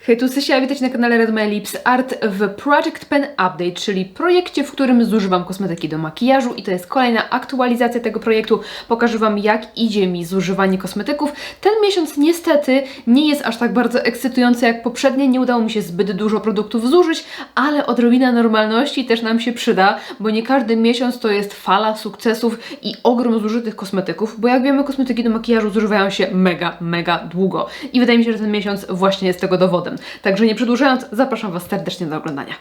Hej, tu Sysia, witajcie na kanale Red My Lips Art w Project Pen Update, czyli projekcie, w którym zużywam kosmetyki do makijażu i to jest kolejna aktualizacja tego projektu. Pokażę Wam, jak idzie mi zużywanie kosmetyków. Ten miesiąc niestety nie jest aż tak bardzo ekscytujący jak poprzednie, nie udało mi się zbyt dużo produktów zużyć, ale odrobina normalności też nam się przyda, bo nie każdy miesiąc to jest fala sukcesów i ogrom zużytych kosmetyków, bo jak wiemy, kosmetyki do makijażu zużywają się mega długo i wydaje mi się, że ten miesiąc właśnie jest tego dowodem. Także nie przedłużając, zapraszam Was serdecznie do oglądania.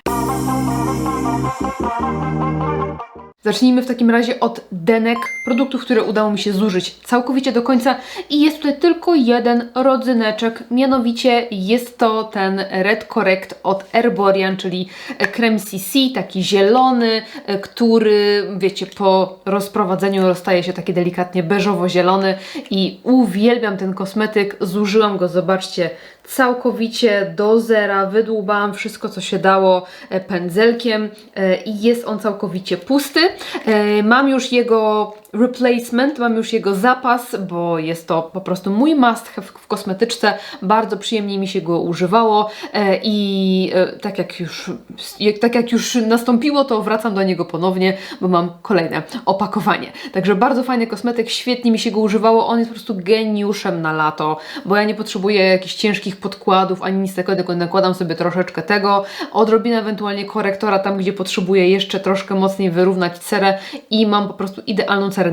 Zacznijmy w takim razie od denek, produktów, które udało mi się zużyć całkowicie do końca i jest tutaj tylko jeden rodzyneczek, mianowicie jest to ten Red Correct od Erborian, czyli krem CC, taki zielony, który, wiecie, po rozprowadzeniu rozstaje się taki delikatnie beżowo-zielony i uwielbiam ten kosmetyk, zużyłam go, zobaczcie, całkowicie do zera, wydłubałam wszystko, co się dało pędzelkiem i jest on całkowicie pusty. Mam już jego replacement, mam już jego zapas, bo jest to po prostu mój must have w kosmetyczce. Bardzo przyjemnie mi się go używało i tak jak już nastąpiło, to wracam do niego ponownie, bo mam kolejne opakowanie. Także bardzo fajny kosmetyk, świetnie mi się go używało. On jest po prostu geniuszem na lato, bo ja nie potrzebuję jakichś ciężkich podkładów ani nic takiego, tylko nakładam sobie troszeczkę tego, odrobinę ewentualnie korektora tam, gdzie potrzebuję jeszcze troszkę mocniej wyrównać cerę i mam po prostu idealną cerę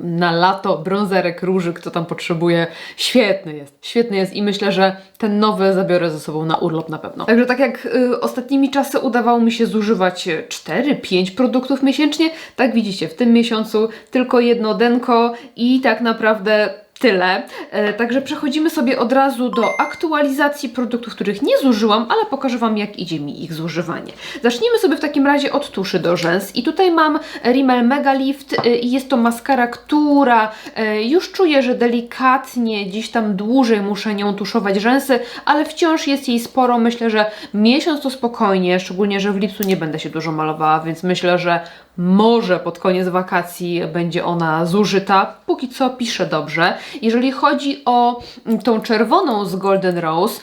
na lato, brązerek, róży, kto tam potrzebuje. Świetny jest i myślę, że ten nowy zabiorę ze sobą na urlop na pewno. Także tak jak ostatnimi czasy udawało mi się zużywać 4-5 produktów miesięcznie, tak widzicie, w tym miesiącu tylko jedno denko i tak naprawdę tyle. Także przechodzimy sobie od razu do aktualizacji produktów, których nie zużyłam, ale pokażę Wam, jak idzie mi ich zużywanie. Zacznijmy sobie w takim razie od tuszy do rzęs i tutaj mam Rimmel Mega Lift i jest to maskara, która już czuję, że delikatnie gdzieś tam dłużej muszę nią tuszować rzęsy, ale wciąż jest jej sporo. Myślę, że miesiąc to spokojnie, szczególnie, że w lipcu nie będę się dużo malowała, więc myślę, że może pod koniec wakacji będzie ona zużyta. Póki co piszę dobrze. Jeżeli chodzi o tą czerwoną z Golden Rose,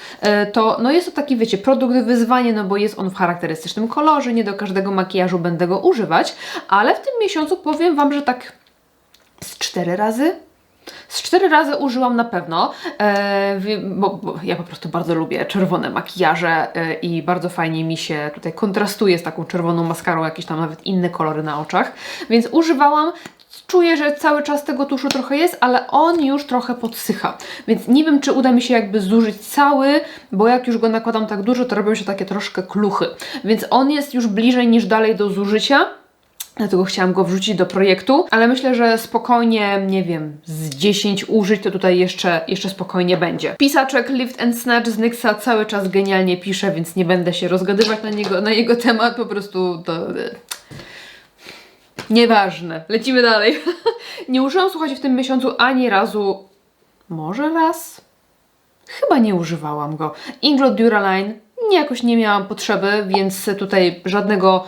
to no jest to taki, wiecie, produkt wyzwanie, no bo jest on w charakterystycznym kolorze, nie do każdego makijażu będę go używać, ale w tym miesiącu powiem Wam, że tak z 4 razy użyłam na pewno, bo ja po prostu bardzo lubię czerwone makijaże i bardzo fajnie mi się tutaj kontrastuje z taką czerwoną maskarą, jakieś tam nawet inne kolory na oczach, więc używałam. Czuję, że cały czas tego tuszu trochę jest, ale on już trochę podsycha, więc nie wiem, czy uda mi się jakby zużyć cały, bo jak już go nakładam tak dużo, to robią się takie troszkę kluchy, więc on jest już bliżej niż dalej do zużycia. Dlatego chciałam go wrzucić do projektu, ale myślę, że spokojnie, nie wiem, z 10 użyć to tutaj jeszcze spokojnie będzie. Pisaczek Lift and Snatch z NYXa cały czas genialnie pisze, więc nie będę się rozgadywać na jego temat, po prostu to... Nieważne, lecimy dalej. Nie użyłam, słuchajcie, w tym miesiącu ani razu, może raz? Chyba nie używałam go. Inglot Duraline, jakoś nie miałam potrzeby, więc tutaj żadnego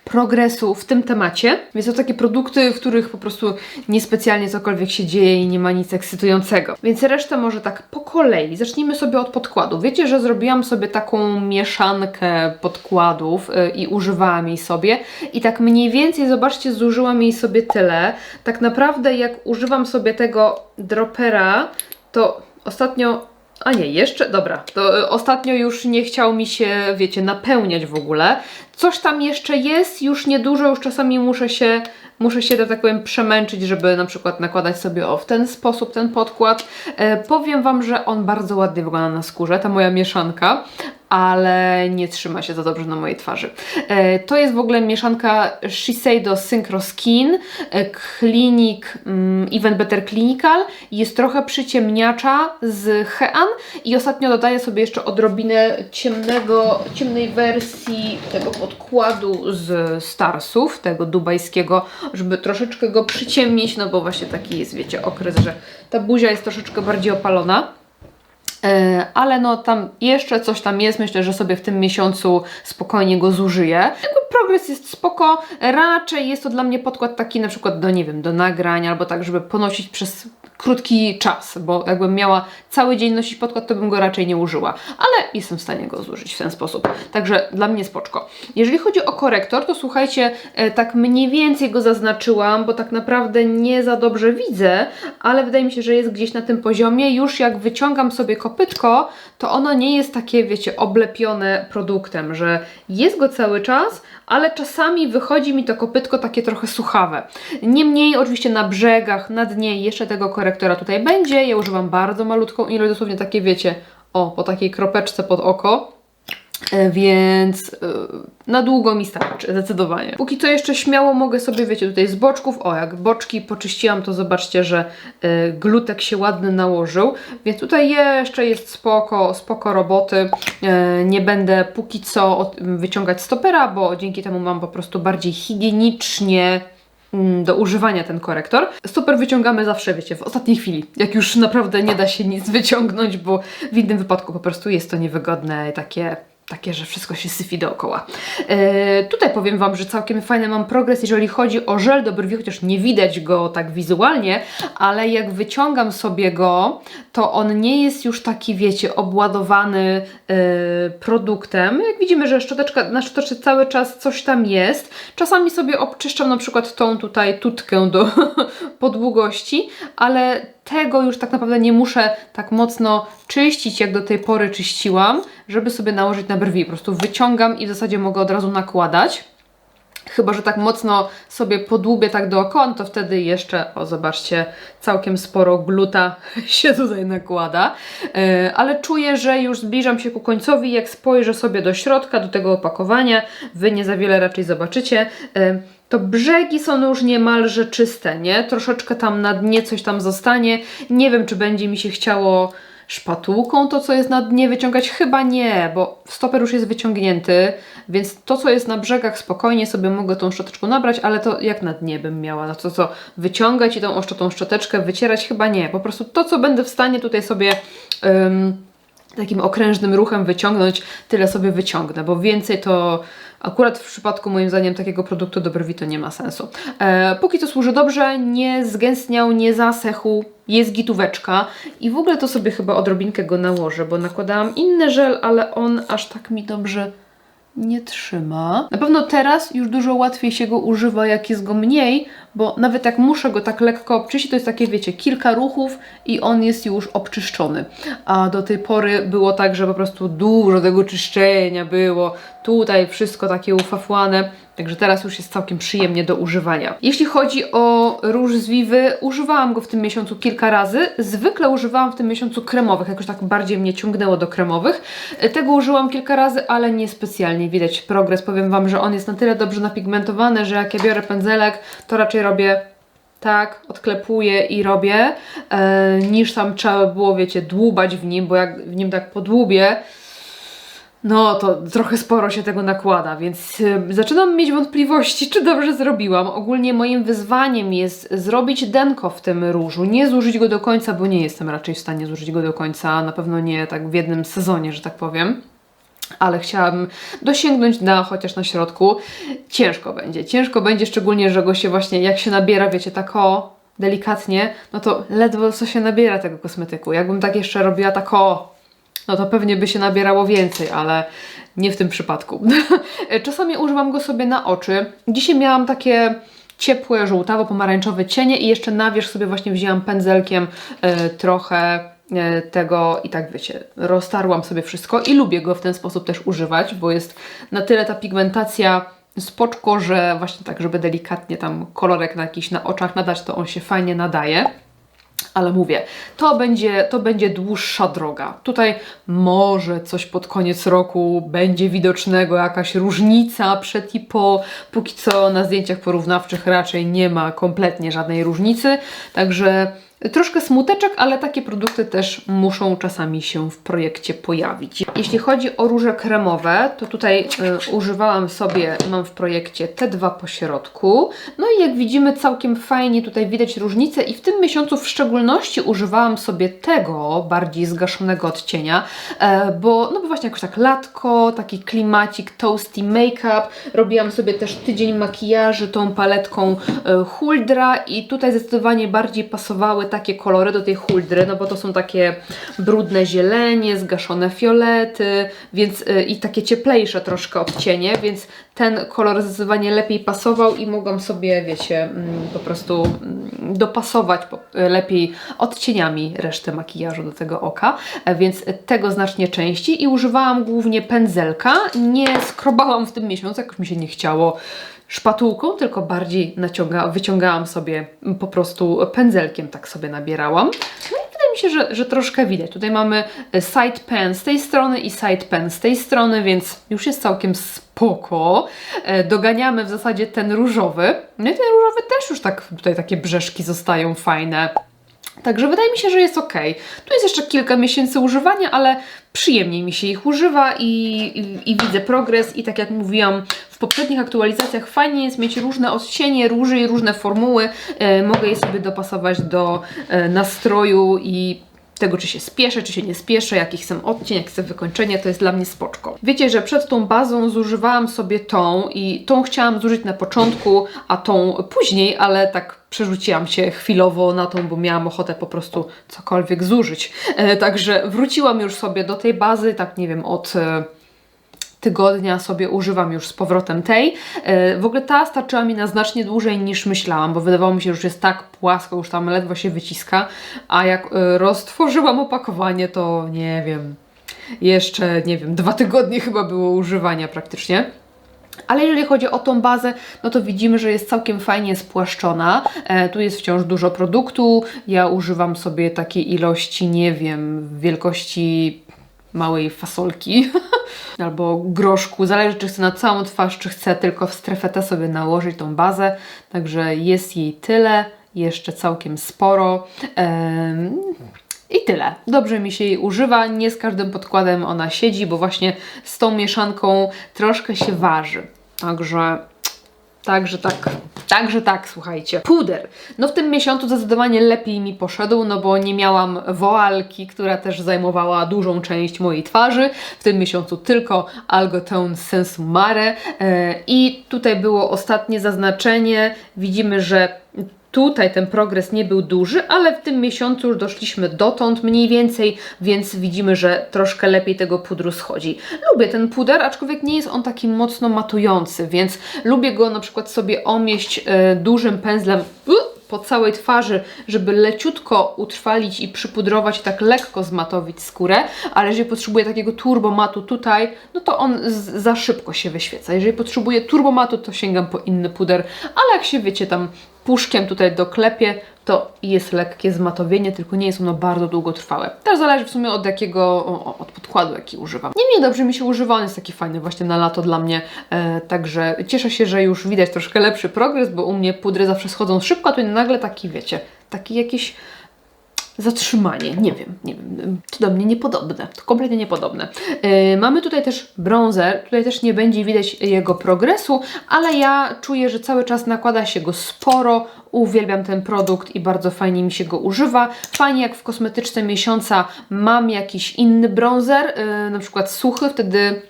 progresu w tym temacie. Więc to takie produkty, w których po prostu niespecjalnie cokolwiek się dzieje i nie ma nic ekscytującego. Więc resztę może tak po kolei. Zacznijmy sobie od podkładu. Wiecie, że zrobiłam sobie taką mieszankę podkładów i używałam jej sobie. I tak mniej więcej, zobaczcie, zużyłam jej sobie tyle. Tak naprawdę jak używam sobie tego dropera, to ostatnio... A nie, jeszcze? Dobra. To ostatnio już nie chciał mi się, wiecie, napełniać w ogóle. Coś tam jeszcze jest, już niedużo, już czasami muszę się, tak powiem, przemęczyć, żeby na przykład nakładać sobie w ten sposób ten podkład. Powiem Wam, że on bardzo ładnie wygląda na skórze, ta moja mieszanka, ale nie trzyma się za dobrze na mojej twarzy. To jest w ogóle mieszanka Shiseido Synchro Skin Clinic Even Better Clinical. Jest trochę przyciemniacza z Hean i ostatnio dodaję sobie jeszcze odrobinę ciemnej wersji tego podkładu z Starsów, tego dubajskiego, żeby troszeczkę go przyciemnić, no bo właśnie taki jest, wiecie, okres, że ta buzia jest troszeczkę bardziej opalona. Ale no tam jeszcze coś tam jest, myślę, że sobie w tym miesiącu spokojnie go zużyję. Jakby progres jest spoko, raczej jest to dla mnie podkład taki na przykład do, nie wiem, do nagrań albo tak, żeby ponosić przez krótki czas, bo jakbym miała cały dzień nosić podkład, to bym go raczej nie użyła, ale jestem w stanie go zużyć w ten sposób. Także dla mnie spoczko. Jeżeli chodzi o korektor, to słuchajcie, tak mniej więcej go zaznaczyłam, bo tak naprawdę nie za dobrze widzę, ale wydaje mi się, że jest gdzieś na tym poziomie. Już jak wyciągam sobie kopytko, to ono nie jest takie, wiecie, oblepione produktem, że jest go cały czas, ale czasami wychodzi mi to kopytko takie trochę suchawe. Niemniej oczywiście na brzegach, na dnie jeszcze tego korektora tutaj będzie. Ja używam bardzo malutką ilość, dosłownie takie, wiecie, o, po takiej kropeczce pod oko. Więc na długo mi starczy, zdecydowanie. Póki co jeszcze śmiało mogę sobie, wiecie, tutaj z boczków, o jak boczki poczyściłam, to zobaczcie, że glutek się ładny nałożył, więc tutaj jeszcze jest spoko roboty. Nie będę póki co wyciągać stopera, bo dzięki temu mam po prostu bardziej higienicznie do używania ten korektor. Stoper wyciągamy zawsze, wiecie, w ostatniej chwili, jak już naprawdę nie da się nic wyciągnąć, bo w innym wypadku po prostu jest to niewygodne, takie, że wszystko się syfi dookoła. Tutaj powiem Wam, że całkiem fajny mam progres, jeżeli chodzi o żel do brwi, chociaż nie widać go tak wizualnie, ale jak wyciągam sobie go, to on nie jest już taki, wiecie, obładowany produktem. Jak widzimy, że na szczoteczce cały czas coś tam jest. Czasami sobie obczyszczam na przykład tą tutaj tutkę do podługości, ale tego już tak naprawdę nie muszę tak mocno czyścić, jak do tej pory czyściłam, żeby sobie nałożyć na brwi. Po prostu wyciągam i w zasadzie mogę od razu nakładać. Chyba że tak mocno sobie podłubię tak dookoła, no to wtedy jeszcze, o zobaczcie, całkiem sporo gluta się tutaj nakłada. Ale czuję, że już zbliżam się ku końcowi. Jak spojrzę sobie do środka, do tego opakowania, Wy nie za wiele raczej zobaczycie, to brzegi są już niemalże czyste, nie? Troszeczkę tam na dnie coś tam zostanie. Nie wiem, czy będzie mi się chciało szpatułką to, co jest na dnie, wyciągać. Chyba nie, bo stoper już jest wyciągnięty, więc to, co jest na brzegach, spokojnie sobie mogę tą szczoteczką nabrać, ale to jak na dnie bym miała? No to co, wyciągać i tą szczoteczkę wycierać? Chyba nie. Po prostu to, co będę w stanie tutaj sobie takim okrężnym ruchem wyciągnąć, tyle sobie wyciągnę, bo więcej to akurat w przypadku moim zdaniem takiego produktu do brwi to nie ma sensu. Póki co służy dobrze, nie zgęstniał, nie zasechł, jest gitóweczka i w ogóle to sobie chyba odrobinkę go nałożę, bo nakładałam inny żel, ale on aż tak mi dobrze nie trzyma. Na pewno teraz już dużo łatwiej się go używa, jak jest go mniej, bo nawet jak muszę go tak lekko obczyścić, to jest takie, wiecie, kilka ruchów i on jest już obczyszczony. A do tej pory było tak, że po prostu dużo tego czyszczenia było. Tutaj wszystko takie ufafłane. Także teraz już jest całkiem przyjemnie do używania. Jeśli chodzi o róż z Vivy, używałam go w tym miesiącu kilka razy. Zwykle używałam w tym miesiącu kremowych, jakoś tak bardziej mnie ciągnęło do kremowych. Tego użyłam kilka razy, ale nie specjalnie. Widać progres. Powiem Wam, że on jest na tyle dobrze napigmentowany, że jak ja biorę pędzelek, to raczej robię tak, odklepuję i robię, niż tam trzeba było, wiecie, dłubać w nim, bo jak w nim tak podłubię, no to trochę sporo się tego nakłada, więc zaczynam mieć wątpliwości, czy dobrze zrobiłam. Ogólnie moim wyzwaniem jest zrobić denko w tym różu, nie zużyć go do końca, bo nie jestem raczej w stanie zużyć go do końca, na pewno nie tak w jednym sezonie, że tak powiem. Ale chciałabym dosięgnąć dna, chociaż na środku. Ciężko będzie, szczególnie, że go się właśnie, jak się nabiera, wiecie, tak o, delikatnie, no to ledwo co się nabiera tego kosmetyku. Jakbym tak jeszcze robiła tak o, no to pewnie by się nabierało więcej, ale nie w tym przypadku. Czasami używam go sobie na oczy. Dzisiaj miałam takie ciepłe, żółtawo-pomarańczowe cienie i jeszcze na wierzch sobie właśnie wzięłam pędzelkiem trochę tego i tak, wiecie, roztarłam sobie wszystko i lubię go w ten sposób też używać, bo jest na tyle ta pigmentacja spoczko, że właśnie tak, żeby delikatnie tam kolorek na jakiś na oczach nadać, to on się fajnie nadaje. Ale mówię, to będzie dłuższa droga. Tutaj może coś pod koniec roku będzie widocznego, jakaś różnica przed i po. Póki co na zdjęciach porównawczych raczej nie ma kompletnie żadnej różnicy. Także troszkę smuteczek, ale takie produkty też muszą czasami się w projekcie pojawić. Jeśli chodzi o róże kremowe, to tutaj używałam sobie, mam w projekcie te dwa po środku. No i jak widzimy, całkiem fajnie tutaj widać różnicę i w tym miesiącu w szczególności używałam sobie tego bardziej zgaszonego odcienia, bo właśnie jakoś tak latko, taki klimacik, toasty make-up. Robiłam sobie też tydzień makijaży tą paletką Huldra i tutaj zdecydowanie bardziej pasowały takie kolory do tej huldry, no bo to są takie brudne zielenie, zgaszone fiolety, więc i takie cieplejsze troszkę odcienie, więc ten kolor zdecydowanie lepiej pasował i mogłam sobie, wiecie, po prostu dopasować lepiej odcieniami resztę makijażu do tego oka, więc tego znacznie częściej i używałam głównie pędzelka. Nie skrobałam w tym miesiącu, jak już mi się nie chciało szpatułką, tylko bardziej wyciągałam sobie po prostu pędzelkiem, tak sobie nabierałam. No i wydaje mi się, że troszkę widać. Tutaj mamy side pen z tej strony i side pen z tej strony, więc już jest całkiem spoko. Doganiamy w zasadzie ten różowy. No i ten różowy też już tak, tutaj takie brzeszki zostają fajne. Także wydaje mi się, że jest ok. Tu jest jeszcze kilka miesięcy używania, ale przyjemniej mi się ich używa i widzę progres i tak jak mówiłam w poprzednich aktualizacjach, fajnie jest mieć różne odcienie róży i różne formuły. Mogę je sobie dopasować do nastroju i tego, czy się spieszę, czy się nie spieszę, jaki chcę odcień, jak chcę wykończenie, to jest dla mnie spoczko. Wiecie, że przed tą bazą zużywałam sobie tą i tą chciałam zużyć na początku, a tą później, ale tak przerzuciłam się chwilowo na tą, bo miałam ochotę po prostu cokolwiek zużyć. Także wróciłam już sobie do tej bazy, tak nie wiem, od tygodnia sobie używam już z powrotem tej. W ogóle ta starczyła mi na znacznie dłużej niż myślałam, bo wydawało mi się, że już jest tak płasko, już tam ledwo się wyciska, a jak roztworzyłam opakowanie, to nie wiem, jeszcze, nie wiem, 2 tygodnie chyba było używania praktycznie. Ale jeżeli chodzi o tą bazę, no to widzimy, że jest całkiem fajnie spłaszczona. Tu jest wciąż dużo produktu. Ja używam sobie takiej ilości, nie wiem, wielkości małej fasolki albo groszku. Zależy, czy chcę na całą twarz, czy chcę tylko w strefę T sobie nałożyć tą bazę. Także jest jej tyle, jeszcze całkiem sporo. I tyle. Dobrze mi się jej używa. Nie z każdym podkładem ona siedzi, bo właśnie z tą mieszanką troszkę się waży. Także tak, słuchajcie. Puder. No w tym miesiącu zdecydowanie lepiej mi poszedł, no bo nie miałam woalki, która też zajmowała dużą część mojej twarzy. W tym miesiącu tylko Algotone Sensu Mare. I tutaj było ostatnie zaznaczenie. Widzimy, że tutaj ten progres nie był duży, ale w tym miesiącu już doszliśmy dotąd mniej więcej, więc widzimy, że troszkę lepiej tego pudru schodzi. Lubię ten puder, aczkolwiek nie jest on taki mocno matujący, więc lubię go na przykład sobie omieść dużym pędzlem po całej twarzy, żeby leciutko utrwalić i przypudrować, tak lekko zmatowić skórę, ale jeżeli potrzebuję takiego turbomatu tutaj, no to on za szybko się wyświeca. Jeżeli potrzebuję turbomatu, to sięgam po inny puder, ale jak się, wiecie, tam puszkiem tutaj doklepię, to jest lekkie zmatowienie, tylko nie jest ono bardzo długotrwałe. Też zależy w sumie od podkładu, jaki używam. Niemniej dobrze mi się używa, on jest taki fajny właśnie na lato dla mnie, także cieszę się, że już widać troszkę lepszy progres, bo u mnie pudry zawsze schodzą szybko, a tu nagle taki, wiecie, taki jakiś zatrzymanie, nie wiem, to do mnie niepodobne, to kompletnie niepodobne. Mamy tutaj też bronzer, tutaj też nie będzie widać jego progresu, ale ja czuję, że cały czas nakłada się go sporo, uwielbiam ten produkt i bardzo fajnie mi się go używa. Fajnie jak w kosmetyczce miesiąca mam jakiś inny bronzer, na przykład suchy, wtedy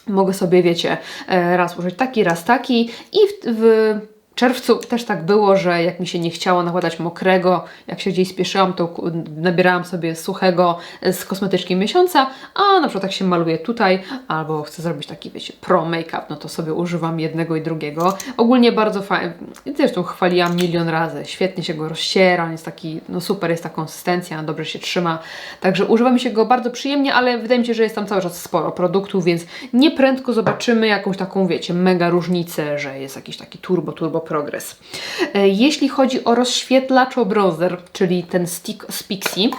mogę sobie, wiecie, raz użyć taki, raz taki i w czerwcu też tak było, że jak mi się nie chciało nakładać mokrego, jak się gdzieś spieszyłam, to nabierałam sobie suchego z kosmetyczki miesiąca, a na przykład jak się maluję tutaj, albo chcę zrobić taki, wiecie, pro make-up, no to sobie używam jednego i drugiego. Ogólnie bardzo fajnie, zresztą chwaliłam milion razy, świetnie się go rozciera, on jest taki, no super jest ta konsystencja, dobrze się trzyma, także używa mi się go bardzo przyjemnie, ale wydaje mi się, że jest tam cały czas sporo produktów, więc nieprędko zobaczymy jakąś taką, wiecie, mega różnicę, że jest jakiś taki turbo progres. Jeśli chodzi o rozświetlacz bronzer, czyli ten stick z Pixi,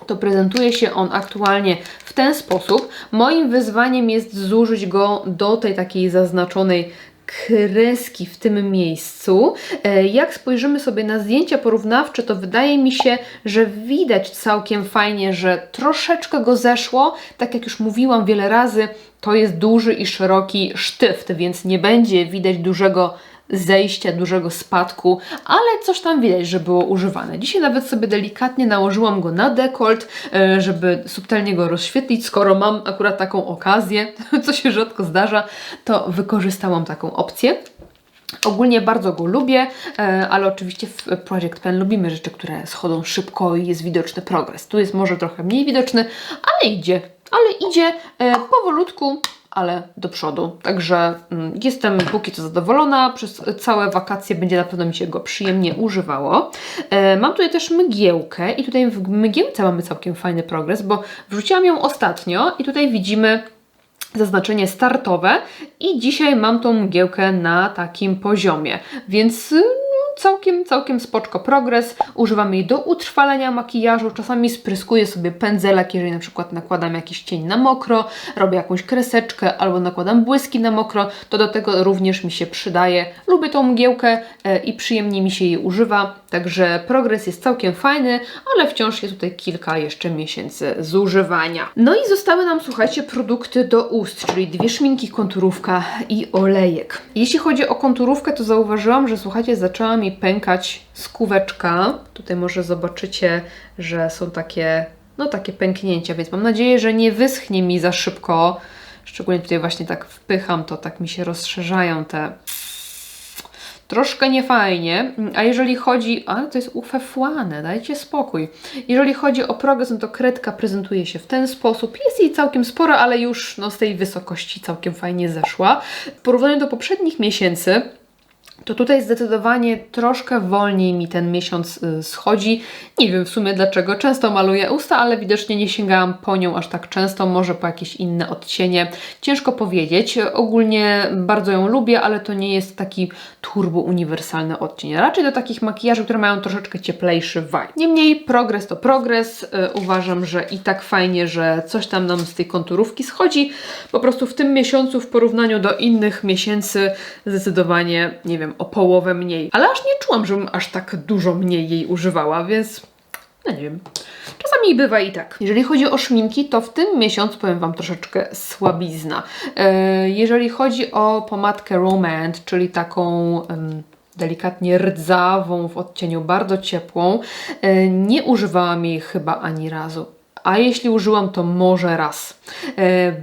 to prezentuje się on aktualnie w ten sposób. Moim wyzwaniem jest zużyć go do tej takiej zaznaczonej kreski w tym miejscu. Jak spojrzymy sobie na zdjęcia porównawcze, to wydaje mi się, że widać całkiem fajnie, że troszeczkę go zeszło. Tak jak już mówiłam wiele razy, to jest duży i szeroki sztyft, więc nie będzie widać dużego zejścia, dużego spadku, ale coś tam widać, że było używane. Dzisiaj nawet sobie delikatnie nałożyłam go na dekolt, żeby subtelnie go rozświetlić. Skoro mam akurat taką okazję, co się rzadko zdarza, to wykorzystałam taką opcję. Ogólnie bardzo go lubię, ale oczywiście w Project Pen lubimy rzeczy, które schodzą szybko i jest widoczny progres. Tu jest może trochę mniej widoczny, ale idzie powolutku, ale do przodu. Także jestem póki co zadowolona. Przez całe wakacje będzie na pewno mi się go przyjemnie używało. Mam tutaj też mgiełkę i tutaj w mgiełce mamy całkiem fajny progres, bo wrzuciłam ją ostatnio i tutaj widzimy zaznaczenie startowe i dzisiaj mam tą mgiełkę na takim poziomie, więc całkiem spoczko progres. Używam jej do utrwalenia makijażu, czasami spryskuję sobie pędzelek, jeżeli na przykład nakładam jakiś cień na mokro, robię jakąś kreseczkę albo nakładam błyski na mokro, to do tego również mi się przydaje. Lubię tą mgiełkę i przyjemnie mi się jej używa, także progres jest całkiem fajny, ale wciąż jest tutaj kilka jeszcze miesięcy zużywania. No i zostały nam, słuchajcie, produkty do ust, czyli 2 szminki, konturówka i olejek. Jeśli chodzi o konturówkę, to zauważyłam, że słuchajcie, zaczęła mi pękać skóweczka. Tutaj może zobaczycie, że są takie, no takie pęknięcia, więc mam nadzieję, że nie wyschnie mi za szybko. Szczególnie tutaj właśnie tak wpycham, to tak mi się rozszerzają te... Troszkę niefajnie, a jeżeli chodzi... Ale to jest ufefłane, dajcie spokój. Jeżeli chodzi o progres, no to kredka prezentuje się w ten sposób. Jest jej całkiem sporo, ale już no, z tej wysokości całkiem fajnie zeszła. W porównaniu do poprzednich miesięcy, to tutaj zdecydowanie troszkę wolniej mi ten miesiąc schodzi. Nie wiem w sumie dlaczego. Często maluję usta, ale widocznie nie sięgałam po nią aż tak często. Może po jakieś inne odcienie. Ciężko powiedzieć. Ogólnie bardzo ją lubię, ale to nie jest taki turbo uniwersalny odcień. Raczej do takich makijaży, które mają troszeczkę cieplejszy vibe. Niemniej progres to progres. Uważam, że i tak fajnie, że coś tam nam z tej konturówki schodzi. Po prostu w tym miesiącu w porównaniu do innych miesięcy zdecydowanie, nie wiem, o połowę mniej. Ale aż nie czułam, żebym aż tak dużo mniej jej używała, więc no nie wiem. Czasami bywa i tak. Jeżeli chodzi o szminki, to w tym miesiącu powiem Wam troszeczkę słabizna. Jeżeli chodzi o pomadkę Romance, czyli taką delikatnie rdzawą w odcieniu bardzo ciepłą, nie używałam jej chyba ani razu. A jeśli użyłam, to może raz,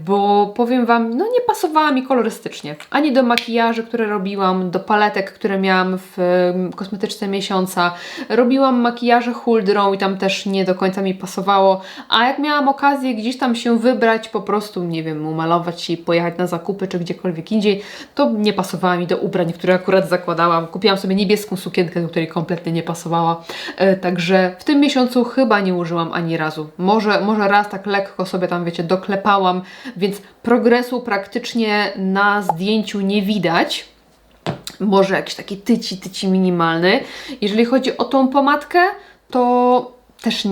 bo powiem Wam, no nie pasowała mi kolorystycznie, ani do makijaży, które robiłam, do paletek, które miałam w kosmetyczce miesiąca. Robiłam makijaże huldrą i tam też nie do końca mi pasowało, a jak miałam okazję gdzieś tam się wybrać, po prostu, nie wiem, umalować się i pojechać na zakupy, czy gdziekolwiek indziej, to nie pasowała mi do ubrań, które akurat zakładałam. Kupiłam sobie niebieską sukienkę, do której kompletnie nie pasowała, także w tym miesiącu chyba nie użyłam ani razu. Może raz tak lekko sobie tam, wiecie, doklepałam, więc progresu praktycznie na zdjęciu nie widać. Może jakiś taki tyci minimalny. Jeżeli chodzi o tą pomadkę, to też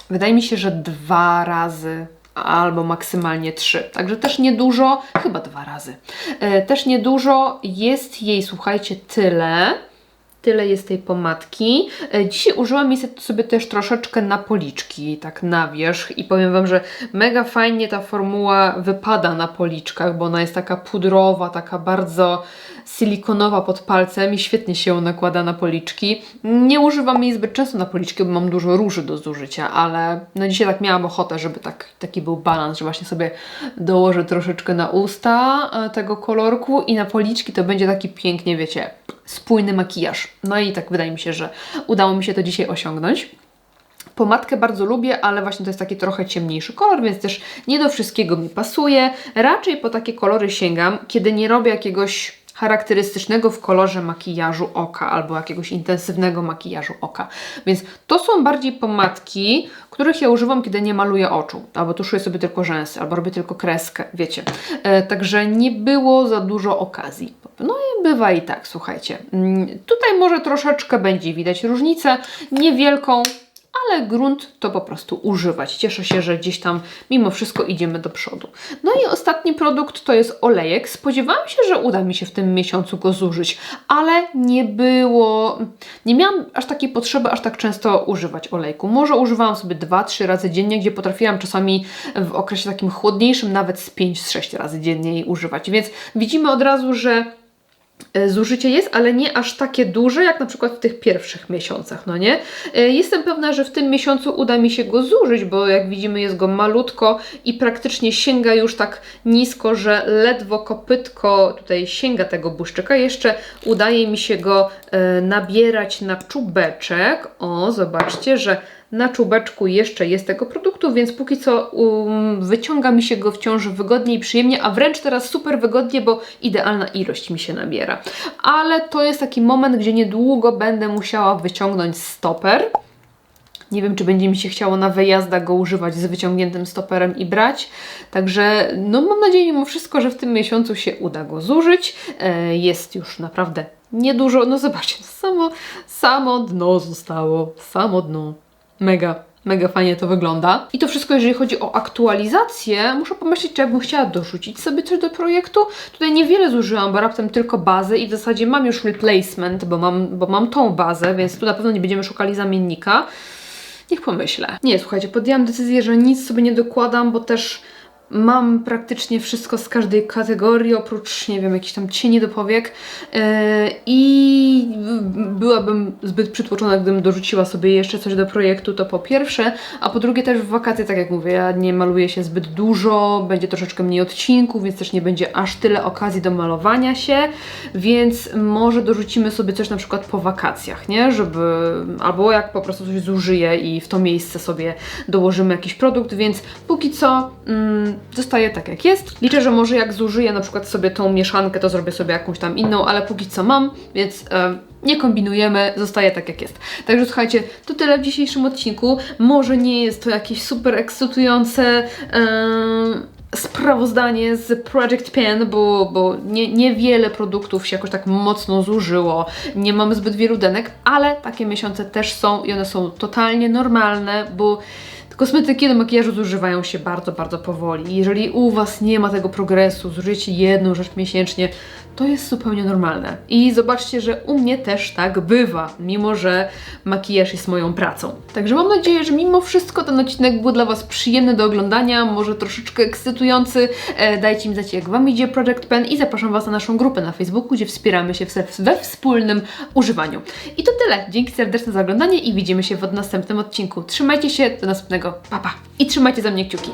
wydaje mi się, że 2 razy albo maksymalnie 3. Także też niedużo, chyba 2 razy. Też niedużo, jest jej, słuchajcie, tyle. Tyle jest tej pomadki. Dzisiaj użyłam jej sobie też troszeczkę na policzki, tak na wierzch i powiem Wam, że mega fajnie ta formuła wypada na policzkach, bo ona jest taka pudrowa, taka bardzo silikonowa pod palcem i świetnie się ją nakłada na policzki. Nie używam jej zbyt często na policzki, bo mam dużo róży do zużycia, ale no dzisiaj tak miałam ochotę, żeby taki był balans, że właśnie sobie dołożę troszeczkę na usta tego kolorku i na policzki to będzie taki pięknie, wiecie, spójny makijaż. No i tak wydaje mi się, że udało mi się to dzisiaj osiągnąć. Pomadkę bardzo lubię, ale właśnie to jest taki trochę ciemniejszy kolor, więc też nie do wszystkiego mi pasuje. Raczej po takie kolory sięgam, kiedy nie robię jakiegoś charakterystycznego w kolorze makijażu oka albo jakiegoś intensywnego makijażu oka. Więc to są bardziej pomadki, których ja używam, kiedy nie maluję oczu, albo tuszuję sobie tylko rzęsy, albo robię tylko kreskę, wiecie. Także nie było za dużo okazji. No i bywa i tak, słuchajcie. Tutaj może troszeczkę będzie widać różnicę, niewielką, ale grunt to po prostu używać. Cieszę się, że gdzieś tam mimo wszystko idziemy do przodu. No i ostatni produkt to jest olejek. Spodziewałam się, że uda mi się w tym miesiącu go zużyć, ale nie miałam aż takiej potrzeby, aż tak często używać olejku. Może używałam sobie 2-3 razy dziennie, gdzie potrafiłam czasami w okresie takim chłodniejszym nawet z 5-6 razy dziennie jej używać. Więc widzimy od razu, że zużycie jest, ale nie aż takie duże, jak na przykład w tych pierwszych miesiącach, no nie? Jestem pewna, że w tym miesiącu uda mi się go zużyć, bo jak widzimy jest go malutko i praktycznie sięga już tak nisko, że ledwo kopytko tutaj sięga tego błyszczyka. Jeszcze udaje mi się go nabierać na czubeczek. O, zobaczcie, że na czubeczku jeszcze jest tego produktu, więc póki co wyciąga mi się go wciąż wygodnie i przyjemnie, a wręcz teraz super wygodnie, bo idealna ilość mi się nabiera. Ale to jest taki moment, gdzie niedługo będę musiała wyciągnąć stoper. Nie wiem, czy będzie mi się chciało na wyjazdach go używać z wyciągniętym stoperem i brać. Także no mam nadzieję mimo wszystko, że w tym miesiącu się uda go zużyć. Jest już naprawdę niedużo. No zobaczcie, samo dno zostało. Samo dno. Mega fajnie to wygląda. I to wszystko, jeżeli chodzi o aktualizację, muszę pomyśleć, czy jakbym chciała dorzucić sobie coś do projektu. Tutaj niewiele zużyłam, bo raptem tylko bazę i w zasadzie mam już replacement, bo mam tą bazę, więc tu na pewno nie będziemy szukali zamiennika. Niech pomyślę. Nie, słuchajcie, podjęłam decyzję, że nic sobie nie dokładam, bo też mam praktycznie wszystko z każdej kategorii, oprócz, nie wiem, jakichś tam cieni do powiek i byłabym zbyt przytłoczona, gdybym dorzuciła sobie jeszcze coś do projektu, to po pierwsze, a po drugie też w wakacje, tak jak mówię, ja nie maluję się zbyt dużo, będzie troszeczkę mniej odcinków, więc też nie będzie aż tyle okazji do malowania się, więc może dorzucimy sobie coś na przykład po wakacjach, nie? Albo jak po prostu coś zużyję i w to miejsce sobie dołożymy jakiś produkt, więc póki co zostaje tak jak jest. Liczę, że może jak zużyję na przykład sobie tą mieszankę, to zrobię sobie jakąś tam inną, ale póki co mam, więc nie kombinujemy, zostaje tak jak jest. Także słuchajcie, to tyle w dzisiejszym odcinku. Może nie jest to jakieś super ekscytujące sprawozdanie z Project Pen, bo niewiele produktów się jakoś tak mocno zużyło, nie mamy zbyt wielu denek, ale takie miesiące też są i one są totalnie normalne, bo kosmetyki do makijażu zużywają się bardzo powoli. Jeżeli u Was nie ma tego progresu, zużyjecie jedną rzecz miesięcznie, to jest zupełnie normalne. I zobaczcie, że u mnie też tak bywa, mimo że makijaż jest moją pracą. Także mam nadzieję, że mimo wszystko ten odcinek był dla Was przyjemny do oglądania, może troszeczkę ekscytujący. Dajcie mi znać, jak Wam idzie Project Pen i zapraszam Was na naszą grupę na Facebooku, gdzie wspieramy się we wspólnym używaniu. I to tyle. Dzięki serdeczne za oglądanie i widzimy się w następnym odcinku. Trzymajcie się, do następnego. Pa, pa! I trzymajcie za mnie kciuki.